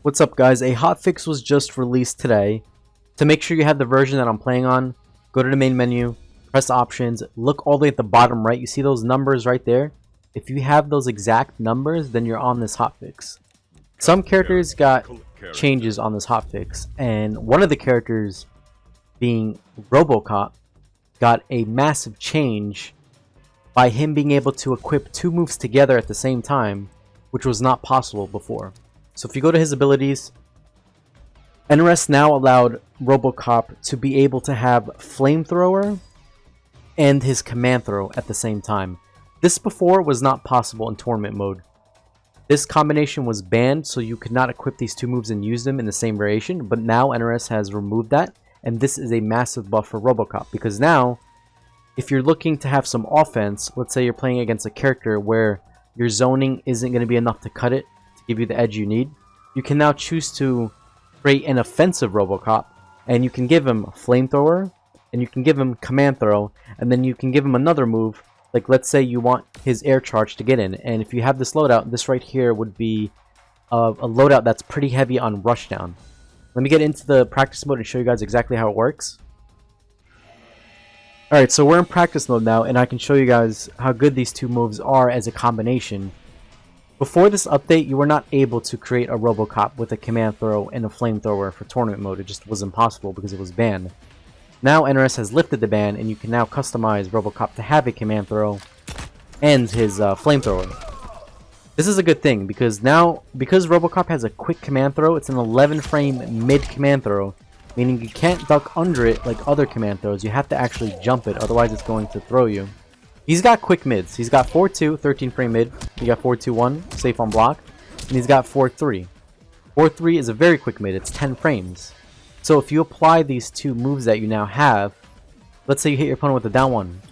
What's up guys, a hotfix was just released today. To make sure you have the version that I'm playing on, go to the main menu, press options, look all the way at the bottom right, you see those numbers right there? If you have those exact numbers, then you're on this hotfix. Some characters got changes on this hotfix, and one of the characters, being Robocop, got a massive change by him being able to equip two moves together at the same time, which was not possible before. So if you go to his abilities, NRS now allowed Robocop to be able to have Flamethrower and his Command Throw at the same time. This before was not possible in tournament mode. This combination was banned, so you could not equip these two moves and use them in the same variation, but now NRS has removed that, and this is a massive buff for Robocop, because now, if you're looking to have some offense, let's say you're playing against a character where your zoning isn't going to be enough to cut it, give you the edge you need, you can now choose to create an offensive Robocop, and you can give him Flamethrower, and you can give him Command Throw, and then you can give him another move, like let's say you want his air charge to get in, and if you have this loadout, this right here would be a loadout that's pretty heavy on rushdown. Let me get into the practice mode and show you guys exactly how it works. Alright, so we're in practice mode now, and I can show you guys how good these two moves are as a combination. Before this update, you were not able to create a Robocop with a Command Throw and a Flamethrower for tournament mode. It just was impossible because it was banned. Now NRS has lifted the ban, and you can now customize Robocop to have a Command Throw and his Flamethrower. This is a good thing because Robocop has a quick Command Throw, it's an 11 frame mid Command Throw, meaning you can't duck under it like other Command Throws. You have to actually jump it, otherwise it's going to throw you. He's got quick mids. He's got 4-2, 13 frame mid. He got 4-2-1, safe on block. And he's got 4-3. 4-3 is a very quick mid. It's 10 frames. So if you apply these two moves that you now have, let's say you hit your opponent with a down one.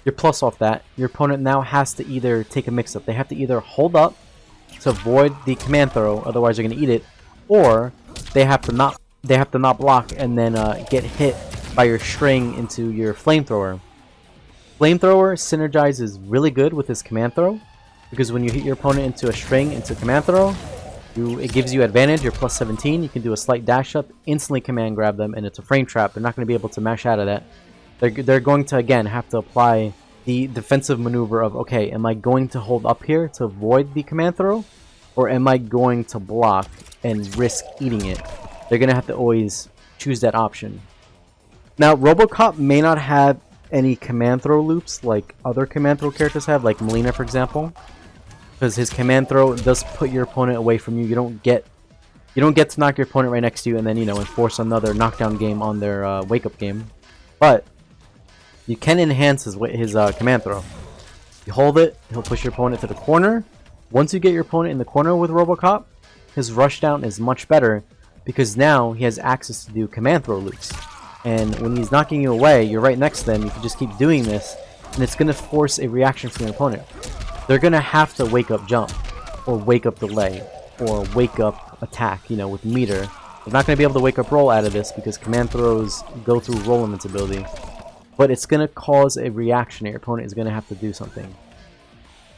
You're plus off that. Your opponent now has to either take a mix-up. They have to either hold up to avoid the Command Throw, otherwise they're going to eat it, or they have to not block and then get hit by your string into your Flamethrower. Flamethrower synergizes really good with his Command Throw, because when you hit your opponent into a string, into Command Throw, it gives you advantage. You're plus 17, you can do a slight dash up, instantly command grab them, and it's a frame trap. They're not going to be able to mash out of that. They're going to, again, have to apply the defensive maneuver of, okay, am I going to hold up here to avoid the Command Throw, or am I going to block and risk eating it? They're going to have to always choose that option. Now, Robocop may not have any Command Throw loops like other Command Throw characters have, like Melina for example, because his Command Throw does put your opponent away from you. You don't get to knock your opponent right next to you and then, you know, enforce another knockdown game on their wake up game. But you can enhance his Command Throw. You hold it, he'll push your opponent to the corner. Once you get your opponent in the corner with Robocop, his rushdown is much better because now he has access to do Command Throw loops. And when he's knocking you away, you're right next to them, you can just keep doing this, and it's going to force a reaction from your opponent. They're going to have to wake up jump, or wake up delay, or wake up attack, you know, with meter. They're not going to be able to wake up roll out of this because Command Throws go through roll invincibility. But it's going to cause a reaction, your opponent is going to have to do something.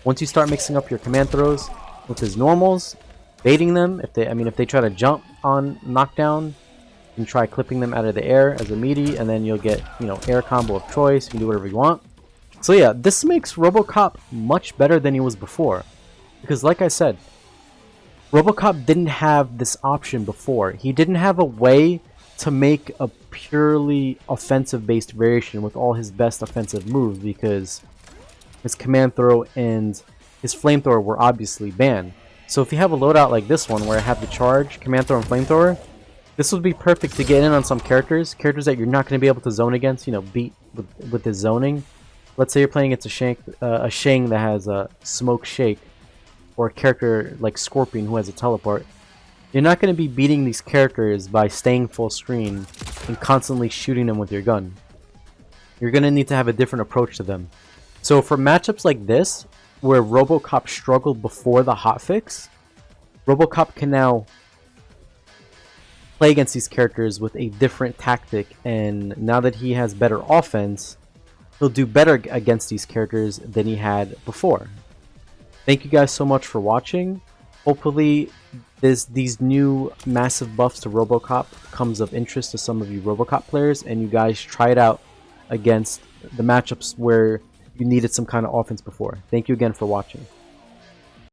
Once you start mixing up your Command Throws with his normals, baiting them, if they try to jump on knockdown, you can try clipping them out of the air as a meaty, and then you'll get, you know, air combo of choice. You can do whatever you want. So yeah, this makes Robocop much better than he was before. Because like I said, Robocop didn't have this option before. He didn't have a way to make a purely offensive based variation with all his best offensive moves, because his Command Throw and his Flamethrower were obviously banned. So if you have a loadout like this one where I have the charge, Command Throw, and Flamethrower, this would be perfect to get in on some characters that you're not going to be able to zone against, you know, beat with his zoning. Let's say you're playing against a Shang that has a Smoke Shake, or a character like Scorpion who has a teleport. You're not going to be beating these characters by staying full screen and constantly shooting them with your gun. You're going to need to have a different approach to them. So for matchups like this, where Robocop struggled before the hotfix, Robocop can now play against these characters with a different tactic, and now that he has better offense, he'll do better against these characters than he had before. Thank you guys so much for watching. Hopefully these new massive buffs to Robocop comes of interest to some of you Robocop players, and you guys try it out against the matchups where you needed some kind of offense before. Thank you again for watching.